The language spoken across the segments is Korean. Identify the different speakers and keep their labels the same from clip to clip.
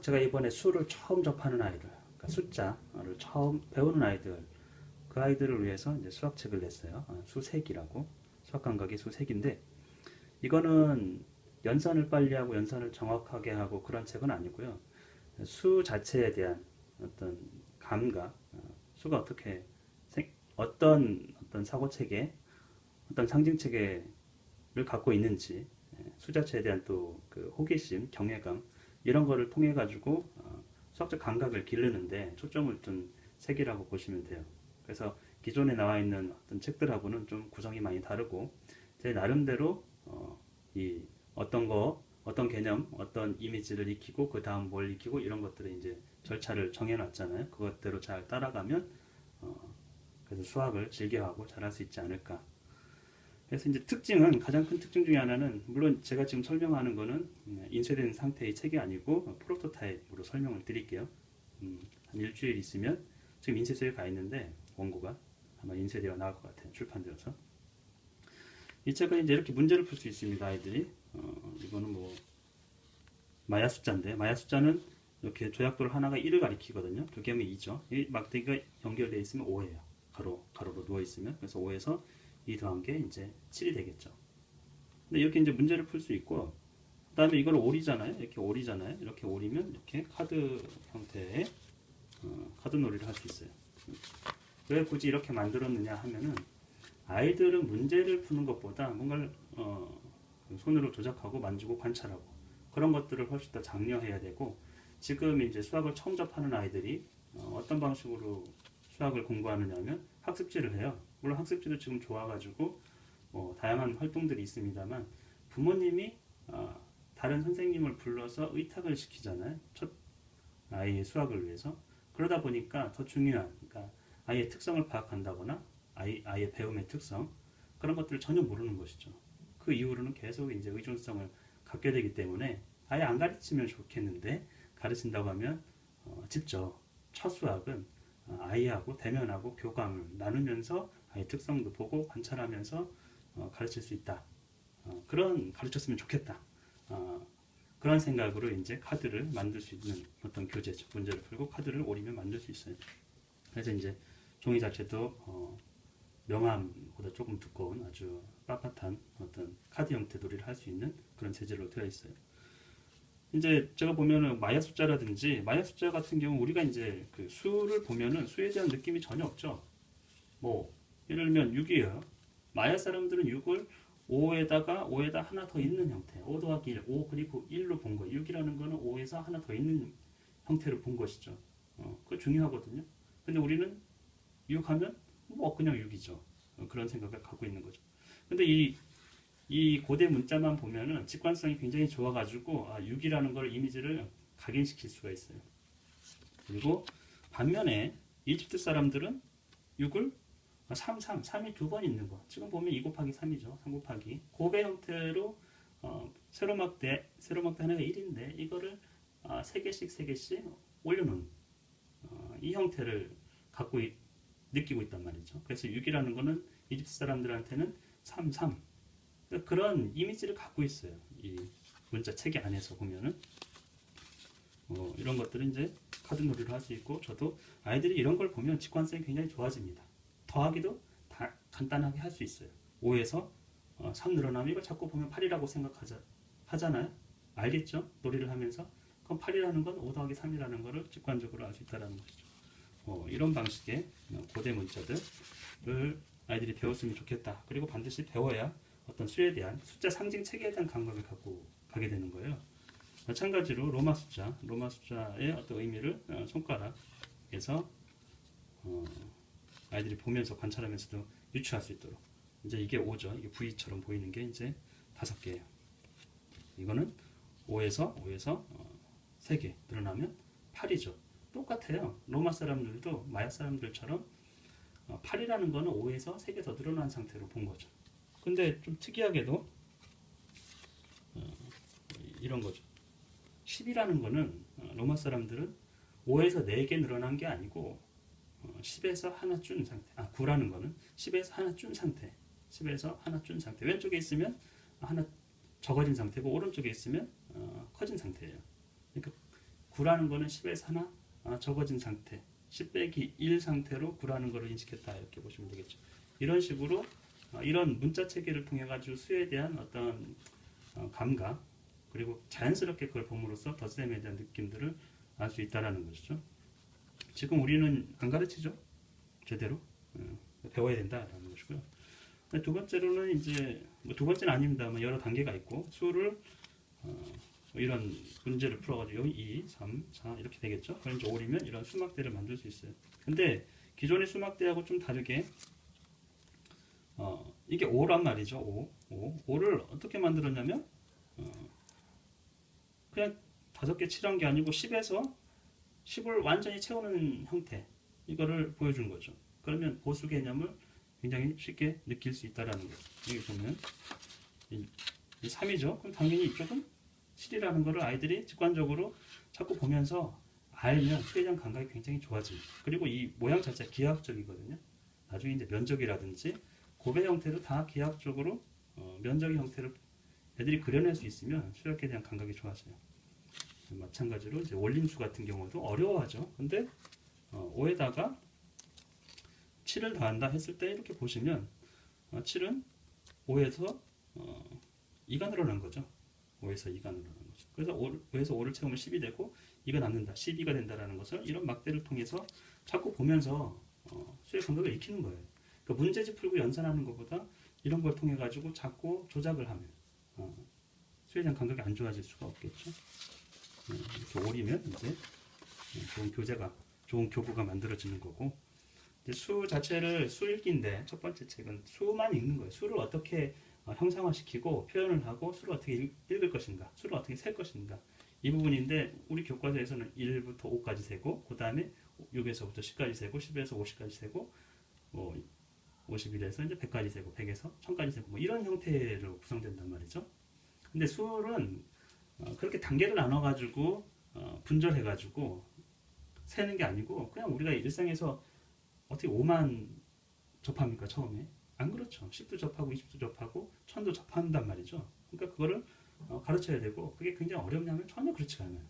Speaker 1: 제가 이번에 수를 처음 접하는 아이들, 그러니까 숫자를 처음 배우는 아이들, 그 아이들을 위해서 이제 수학책을 냈어요. 수색이라고. 수학 감각의 수색인데, 이거는 연산을 빨리 하고 연산을 정확하게 하고 그런 책은 아니고요. 수 자체에 대한 어떤 감각, 수가 어떻게 어떤 사고 체계, 어떤 상징 체계를 갖고 있는지, 수 자체에 대한 또 그 호기심, 경외감 이런 거를 통해 가지고 수학적 감각을 기르는데 초점을 둔 책이라고 보시면 돼요. 그래서 기존에 나와 있는 어떤 책들하고는 좀 구성이 많이 다르고 제 나름대로 이 어떤 개념, 어떤 이미지를 익히고 그 다음 뭘 익히고 이런 것들을 이제 절차를 정해놨잖아요. 그것대로 잘 따라가면 그래서 수학을 즐겨하고 잘할 수 있지 않을까. 그래서 이제 가장 큰 특징 중에 하나는 물론 제가 지금 설명하는 거는 인쇄된 상태의 책이 아니고 프로토타입으로 설명을 드릴게요. 한 일주일 있으면 지금 인쇄소에 가 있는데 원고가 아마 인쇄되어 나올 것 같아요. 출판되어서. 이 책은 이제 이렇게 문제를 풀 수 있습니다. 아이들이. 이거는 뭐 마야 숫자인데 마야 숫자는 이렇게 조약돌 하나가 1을 가리키거든요. 두 개면 2죠. 이 막대기가 연결되어 있으면 5예요. 가로로 누워 있으면. 그래서 5에서 2 더한 게 이제 7이 되겠죠. 근데 이렇게 이제 문제를 풀 수 있고, 그 다음에 이걸 오리잖아요. 이렇게 오리잖아요. 이렇게 오리면 이렇게 카드 형태의 카드 놀이를 할 수 있어요. 왜 굳이 이렇게 만들었느냐 하면은 아이들은 문제를 푸는 것보다 뭔가를 손으로 조작하고 만지고 관찰하고 그런 것들을 훨씬 더 장려해야 되고, 지금 이제 수학을 처음 접하는 아이들이 어떤 방식으로 수학을 공부하느냐면 학습지를 해요. 물론 학습지도 지금 좋아가지고 다양한 활동들이 있습니다만 부모님이 다른 선생님을 불러서 의탁을 시키잖아요. 첫 아이의 수학을 위해서. 그러다 보니까 더 중요한, 그러니까 아이의 특성을 파악한다거나 아이의 배움의 특성 그런 것들을 전혀 모르는 것이죠. 그 이후로는 계속 이제 의존성을 갖게 되기 때문에 아예 안 가르치면 좋겠는데 가르친다고 하면 직접 첫 수학은 아이하고 대면하고 교감을 나누면서 아이 특성도 보고 관찰하면서 가르칠 수 있다. 그런 가르쳤으면 좋겠다. 그런 생각으로 이제 카드를 만들 수 있는 어떤 교재죠. 문제를 풀고 카드를 오리면 만들 수 있어요. 그래서 이제 종이 자체도 명암보다 조금 두꺼운 아주 빳빳한 어떤 카드 형태 놀이를 할 수 있는 그런 재질로 되어 있어요. 이제 제가 보면은 마야 숫자라든지 마야 숫자 같은 경우 우리가 이제 그 수를 보면은 수에 대한 느낌이 전혀 없죠. 뭐 예를 들면 6이에요. 마야 사람들은 6을 5에다 하나 더 있는 형태. 5 더하기 1, 5 그리고 1로 본 거예요. 6이라는 거는 5에서 하나 더 있는 형태로 본 것이죠. 그거 중요하거든요. 근데 우리는 6 하면 뭐 그냥 6이죠. 그런 생각을 갖고 있는 거죠. 근데 이 고대 문자만 보면은 직관성이 굉장히 좋아가지고 6이라는 걸 이미지를 각인시킬 수가 있어요. 그리고 반면에 이집트 사람들은 6을 3이 두 번 있는 거. 지금 보면 2 곱하기 3이죠. 3 곱하기. 곱의 형태로 세로막대 하나가 1인데 이거를 3개씩 올려놓은 이 형태를 느끼고 있단 말이죠. 그래서 6이라는 거는 이집트 사람들한테는 3. 그런 이미지를 갖고 있어요. 이 문자 체계 안에서 보면은 이런 것들은 이제 카드 놀이를 할 수 있고, 저도 아이들이 이런 걸 보면 직관성이 굉장히 좋아집니다. 더하기도 다 간단하게 할 수 있어요. 5에서 3 늘어나면 이걸 자꾸 보면 8이라고 하잖아요. 알겠죠? 놀이를 하면서. 그럼 8이라는 건 5 더하기 3이라는 거를 직관적으로 알 수 있다는 것이죠. 이런 방식의 고대 문자들을 아이들이 배웠으면 좋겠다. 그리고 반드시 배워야 어떤 수에 대한 숫자 상징 체계에 대한 감각을 갖고 가게 되는 거예요. 마찬가지로 로마 숫자의 어떤 의미를 손가락에서 아이들이 보면서 관찰하면서도 유추할 수 있도록. 이제 이게 5죠. 이게 V처럼 보이는 게 이제 5개예요. 이거는 5에서 3개 늘어나면 8이죠. 똑같아요. 로마 사람들도 마야 사람들처럼 8이라는 거는 5에서 3개 더 늘어난 상태로 본 거죠. 근데 좀 특이하게도 이런 거죠. 10이라는 거는 로마 사람들은 5에서 4개 늘어난 게 아니고 10에서 하나 준 상태. 9라는 거는 10에서 하나 준 상태. 10에서 하나 준 상태. 왼쪽에 있으면 하나 적어진 상태고 오른쪽에 있으면 커진 상태예요. 그러니까 9라는 거는 10에서 하나 적어진 상태, 10 빼기 1 상태로 9라는 거를 인식했다 이렇게 보시면 되겠죠. 이런 식으로 이런 문자 체계를 통해 가지고 수에 대한 어떤 감각 그리고 자연스럽게 그걸 봄으로써 덧셈에 대한 느낌들을 알 수 있다라는 것이죠. 지금 우리는 안 가르치죠. 제대로 배워야 된다라는 것이고요. 두 번째로는 이제 두 번째는 아닙니다만 여러 단계가 있고 수를 이런 문제를 풀어가지고 여기 2, 3, 4 이렇게 되겠죠. 그럼 이제 5이면 이런 수막대를 만들 수 있어요. 근데 기존의 수막대하고 좀 다르게 이게 5란 말이죠. 5를 어떻게 만들었냐면 그냥 5개 칠한 게 아니고 10에서 10을 완전히 채우는 형태 이거를 보여준 거죠. 그러면 보수 개념을 굉장히 쉽게 느낄 수 있다라는 거죠. 여기 보면 이 3이죠. 그럼 당연히 이쪽은 7이라는 거를 아이들이 직관적으로 자꾸 보면서 알면 수에 대한 감각이 굉장히 좋아집니다. 그리고 이 모양 자체가 기하학적이거든요. 나중에 이제 면적이라든지 고배 형태도 다 기하학적으로 면적의 형태를 애들이 그려낼 수 있으면 수학에 대한 감각이 좋아져요. 마찬가지로 이제 원림수 같은 경우도 어려워하죠. 근데 5에다가 7을 더한다 했을 때 이렇게 보시면 7은 5에서 2가 늘어난 거죠. 5에서 2가 늘어난 거죠. 그래서 5에서 5를 채우면 10이 되고 2가 남는다. 12가 된다라는 것을 이런 막대를 통해서 자꾸 보면서 수의 감각을 익히는 거예요. 그러니까 문제집 풀고 연산하는 것보다 이런 걸 통해 가지고 자꾸 조작을 하면 수에 대한 감각이 안 좋아질 수가 없겠죠. 이렇게 오리면 이제 좋은 교구가 만들어지는 거고, 이제 수 자체를 수 읽기인데 첫 번째 책은 수만 읽는 거예요. 수를 어떻게 형상화시키고 표현을 하고 수를 어떻게 읽을 것인가, 수를 어떻게 셀 것인가, 이 부분인데 우리 교과서에서는 1부터 5까지 세고 그 다음에 6에서부터 10까지 세고 10에서 50까지 세고 51에서 이제 100까지 세고 100에서 1000까지 세고 뭐 이런 형태로 구성된단 말이죠. 근데 수는 그렇게 단계를 나눠가지고 분절해가지고 세는 게 아니고 그냥 우리가 일상에서 어떻게 5만 접합니까 처음에? 안 그렇죠. 10도 접하고 20도 접하고 1000도 접한단 말이죠. 그러니까 그거를 가르쳐야 되고 그게 굉장히 어렵냐면 전혀 그렇지가 않아요.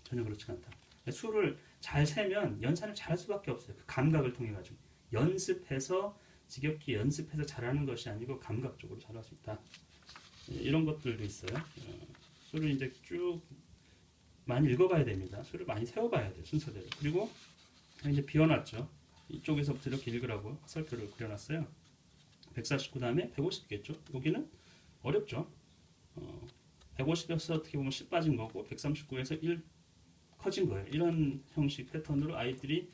Speaker 1: 전혀 그렇지가 않다. 수를 잘 세면 연산을 잘할 수밖에 없어요. 그 감각을 통해 가지고 연습해서 지겹게 연습해서 잘하는 것이 아니고 감각적으로 잘할 수 있다. 이런 것들도 있어요. 수를 이제 쭉 많이 읽어봐야 됩니다. 수를 많이 세워봐야 돼요. 순서대로. 그리고 이제 비워놨죠. 이쪽에서부터 이렇게 읽으라고 화살표를 그려놨어요. 149 다음에 150겠죠. 여기는 어렵죠. 150에서 어떻게 보면 10 빠진 거고 139에서 1 커진 거예요. 이런 형식 패턴으로 아이들이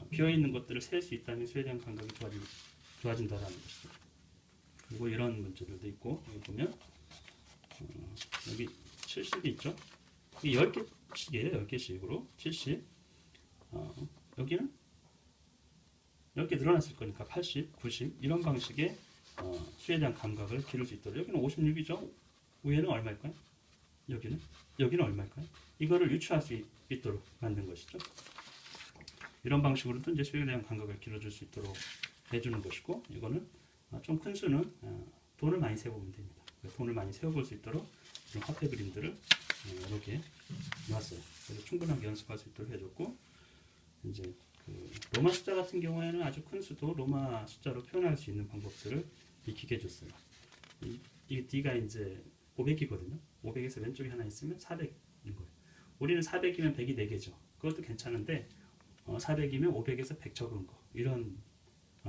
Speaker 1: 비어있는 것들을 셀 수 있다면 수에 대한 감각이 좋아진다라는 것이죠. 그리고 이런 문제들도 있고 여기 보면 여기 70이 있죠. 이 10개씩이에요. 10개씩으로 70 여기는 10개 늘어났을 거니까 80, 90 이런 방식의 수에 대한 감각을 기를 수 있도록 여기는 56이죠. 위에는 얼마일까요? 여기는 얼마일까요? 이거를 유추할 수 있도록 만든 것이죠. 이런 방식으로도 이제 수에 대한 감각을 길어줄 수 있도록 해주는 것이고 이거는 좀 큰 수는 돈을 많이 세워보면 됩니다. 돈을 많이 세워볼 수 있도록 이런 화폐 그림들을 여러 개 놨어요. 그래서 충분하게 연습할 수 있도록 해줬고 이제 그 로마 숫자 같은 경우에는 아주 큰 수도 로마 숫자로 표현할 수 있는 방법들을 익히게 해줬어요. 이 D가 이제 500이거든요. 500에서 왼쪽에 하나 있으면 400인 거예요. 우리는 400이면 100이 4개죠. 그것도 괜찮은데 400이면 500에서 100 적은 거 이런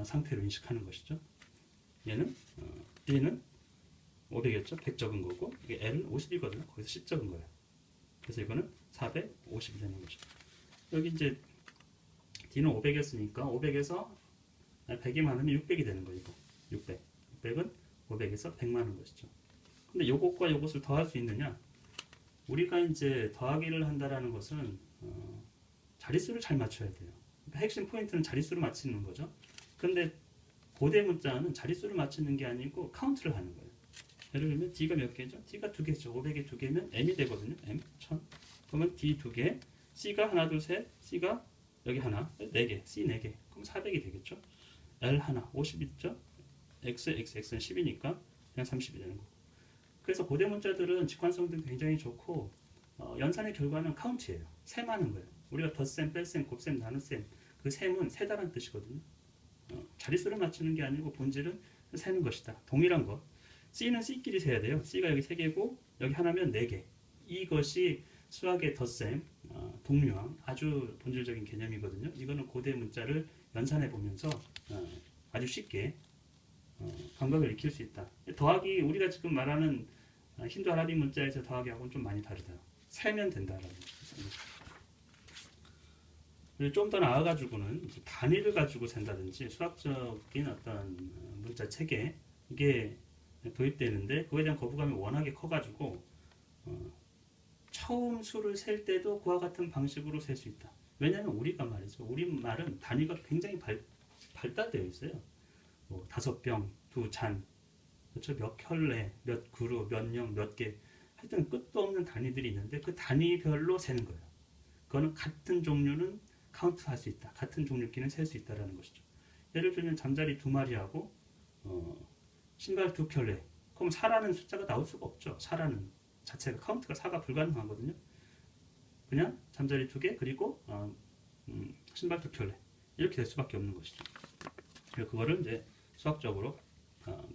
Speaker 1: 상태로 인식하는 것이죠. 얘는 D는 500이었죠. 100 적은 거고 이게 L은 50이거든요. 거기서 10 적은 거예요. 그래서 이거는 450이 되는 거죠. 여기 이제 D는 500이었으니까 500에서 100이 많으면 600이 되는 거예요. 이거 600. 600은 500에서 100 많은 것이죠. 근데 요것과 요것을 더할 수 있느냐? 우리가 이제 더하기를 한다라는 것은 자릿수를 잘 맞춰야 돼요. 그러니까 핵심 포인트는 자릿수를 맞추는 거죠. 근데 고대 문자는 자릿수를 맞추는 게 아니고 카운트를 하는 거예요. 예를 들면 D가 몇 개죠? D가 2개죠. 500에 2개면 M이 되거든요. M 1000. 그러면 D 2개, C가 하나, 둘, 셋, C가 여기 하나, 4개, C 4개. 그럼 400이 되겠죠. L 하나, 50 있죠. X는 10이니까 그냥 30이 되는 거고. 그래서 고대 문자들은 직관성도 굉장히 좋고 연산의 결과는 카운트예요. 셈하는 거예요. 우리가 덧셈, 뺄셈, 곱셈, 나눗셈 그 셈은 세다라는 뜻이거든요. 자릿수를 맞추는 게 아니고 본질은 세는 것이다. 동일한 것. C는 C끼리 세야 돼요. C가 여기 3개고 여기 하나면 4개. 이것이 수학의 덧셈, 동류항 아주 본질적인 개념이거든요. 이거는 고대 문자를 연산해 보면서 아주 쉽게 감각을 익힐 수 있다. 더하기 우리가 지금 말하는 힌두 아라비 문자에서 더하기하고는 좀 많이 다르다. 세면 된다라는 그리고 좀 더 나아가지고는 단위를 가지고 센다든지 수학적인 어떤 문자 체계 이게 도입되는데 그거에 대한 거부감이 워낙에 커가지고 처음 수를 셀 때도 그와 같은 방식으로 셀 수 있다. 왜냐하면 우리가 말이죠. 우리 말은 단위가 굉장히 발달되어 있어요. 뭐 5병, 2잔, 그렇죠? 몇 켤레, 몇 그루, 몇 령, 몇 개. 하여튼 끝도 없는 단위들이 있는데 그 단위별로 세는 거예요. 그거는 같은 종류는 카운트 할 수 있다. 같은 종류끼는 셀 수 있다는 것이죠. 예를 들면 잠자리 2마리하고 신발 2켤레. 그럼 4라는 숫자가 나올 수가 없죠. 4라는 자체가 카운트가 4가 불가능하거든요. 그냥 잠자리 2개 그리고 신발 2켤레 이렇게 될 수밖에 없는 것이죠. 그거를 이제 수학적으로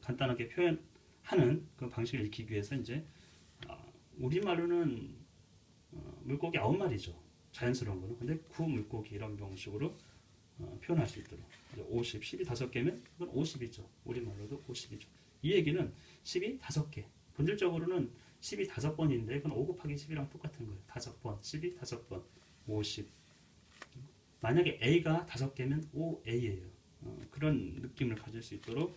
Speaker 1: 간단하게 표현하는 그 방식을 익히기 위해서 이제 우리말로는 물고기 9마리죠. 자연스러운 거는. 근데 구물고기 이런 방식으로 표현할 수 있도록 50, 10이 5개면 그건 50이죠. 우리말로도 50이죠. 이 얘기는 10이 5개. 본질적으로는 10이 5번인데 그건 5 곱하기 10이랑 똑같은 거예요. 5번, 10이 5번, 50. 만약에 A가 5개면 5A예요. 그런 느낌을 가질 수 있도록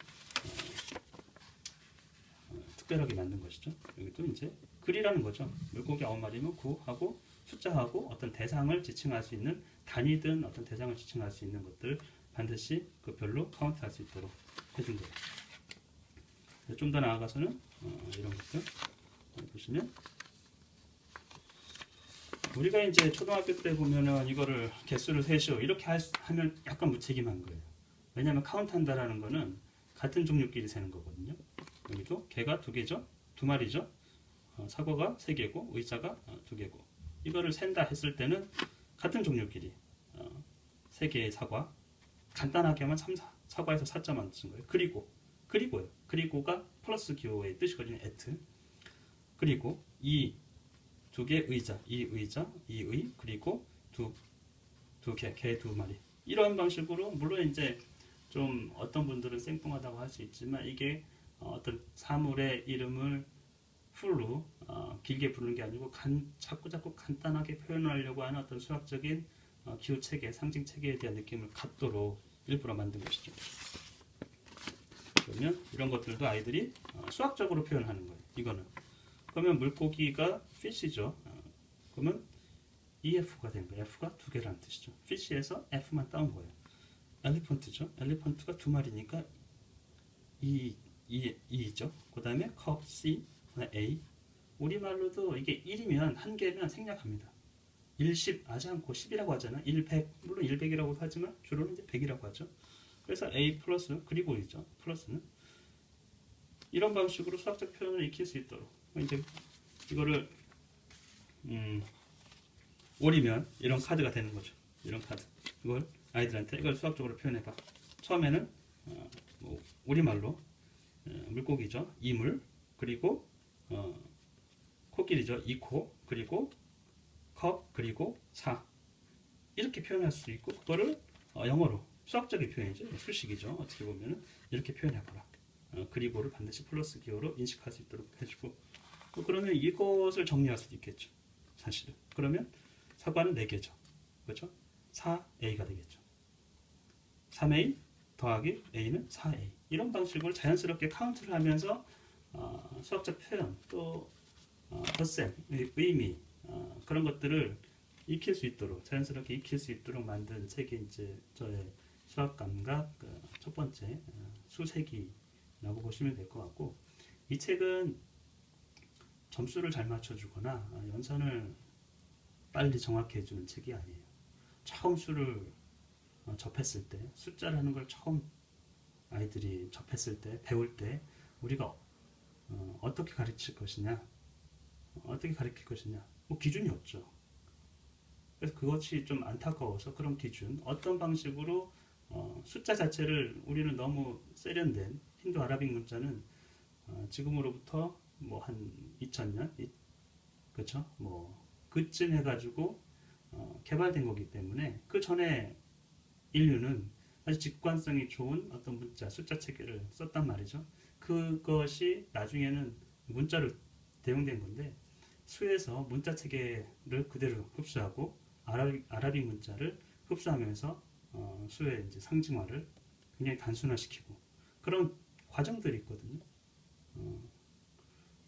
Speaker 1: 특별하게 만든 것이죠. 여기도 이제 글이라는 거죠. 물고기 9마리면 9하고 숫자하고 어떤 대상을 지칭할 수 있는 단위든 어떤 대상을 지칭할 수 있는 것들 반드시 그 별로 카운트할 수 있도록 해준 거예요. 좀 더 나아가서는 이런 것들 보시면 우리가 이제 초등학교 때 보면은 이거를 개수를 세시오 이렇게 하면 약간 무책임한 거예요. 왜냐하면 카운트한다라는 거는 같은 종류끼리 세는 거거든요. 여기도 개가 2개죠, 2마리죠. 사과가 3개고 의자가 2개고 이거를 센다 했을 때는 같은 종류끼리 3개의 사과 간단하게 하면 3, 4 사과에서 4자만 쓴 거예요. 그리고요. 그리고가 플러스 기호의 뜻이거든요. at 그리고 이 2개 의자, 이 의자, 이 의 그리고 두 개, 개 2마리 이런 방식으로 물론 이제 좀 어떤 분들은 생뚱하다고 할 수 있지만 이게 어떤 사물의 이름을 풀로 길게 부르는 게 아니고 자꾸 간단하게 표현하려고 하는 어떤 수학적인 기호 체계, 상징 체계에 대한 느낌을 갖도록 일부러 만든 것이죠. 그러면 이런 것들도 아이들이 수학적으로 표현하는 거예요. 이거는 그러면 물고기가 fish죠. 그러면 EF가 된 거예요. F가 2개라는 뜻이죠. fish에서 F만 따온 거예요. 엘리펀트죠. 엘리펀트가 2마리니까 E죠. 그 다음에 컵 C, A. 우리말로도 이게 1이면 한 개면 생략합니다. 1, 10 하지 않고 10이라고 하잖아. 1, 100. 물론 1, 100이라고 하지만 주로는 이제 100이라고 하죠. 그래서 A 플러스 그리고 있죠. 플러스는 이런 방식으로 수학적 표현을 익힐 수 있도록 이제 이거를 올리면 이런 카드가 되는 거죠. 이런 카드. 이걸 아이들한테 이걸 수학적으로 표현해봐. 처음에는 뭐 우리말로 물고기죠. 이물 그리고 코끼리죠. 이코 그리고 컵 그리고 사 이렇게 표현할 수 있고 그거를 영어로 수학적인 표현이죠. 수식이죠. 어떻게 보면은 이렇게 표현해보라. 그리고를 반드시 플러스 기호로 인식할 수 있도록 해주고 그러면 이것을 정리할 수도 있겠죠. 사실은. 그러면 사과는 4개죠. 그렇죠? 4A가 되겠죠. 3A 더하기 A는 4A. 이런 방식으로 자연스럽게 카운트를 하면서 수학적 표현 또 덧셈, 의미 그런 것들을 익힐 수 있도록 자연스럽게 익힐 수 있도록 만든 책이 이제 저의 수학 감각 첫 번째 수세기라고 보시면 될 것 같고 이 책은 점수를 잘 맞춰주거나 연산을 빨리 정확히 해주는 책이 아니에요. 처음 수를 접했을 때 숫자라는 걸 처음 아이들이 접했을 때 배울 때 우리가 어떻게 가르칠 것이냐 어떻게 가르칠 것이냐 뭐 기준이 없죠. 그래서 그것이 좀 안타까워서 그런 기준, 어떤 방식으로 숫자 자체를 우리는 너무 세련된 힌두 아라빅 문자는 지금으로부터 뭐 한 2000년, 그렇죠? 뭐 그쯤 해가지고 개발된 거기 때문에 그 전에 인류는 아주 직관성이 좋은 어떤 문자, 숫자 체계를 썼단 말이죠. 그것이 나중에는 문자로 대응된 건데 수에서 문자 체계를 그대로 흡수하고 아라빅 문자를 흡수하면서 수의 이제 상징화를 굉장히 단순화시키고 그런 과정들이 있거든요. 어,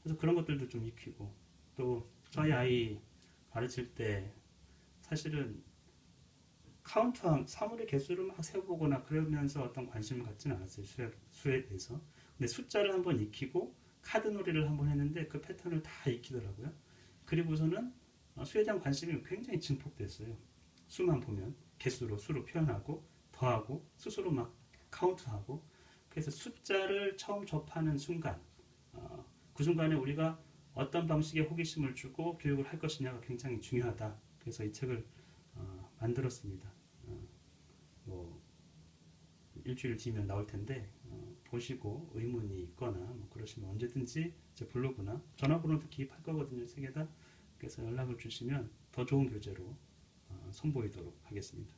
Speaker 1: 그래서 그런 것들도 좀 익히고 또 저희 아이 가르칠 때 사실은 카운트한 사물의 개수를 막 세어보거나 그러면서 어떤 관심을 갖지는 않았어요. 수에 대해서. 근데 숫자를 한번 익히고 카드 놀이를 한번 했는데 그 패턴을 다 익히더라고요. 그리고서는 수에 대한 관심이 굉장히 증폭됐어요. 수만 보면 개수로 수로 표현하고 더하고 스스로 막 카운트하고 그래서 숫자를 처음 접하는 순간 그 순간에 우리가 어떤 방식의 호기심을 주고 교육을 할 것이냐가 굉장히 중요하다. 그래서 이 책을 만들었습니다. 뭐 일주일 뒤면 나올 텐데 보시고 의문이 있거나 뭐 그러시면 언제든지 제 블로그나 전화번호도 기입할 거거든요. 세 개 다. 그래서 연락을 주시면 더 좋은 교재로 선보이도록 하겠습니다.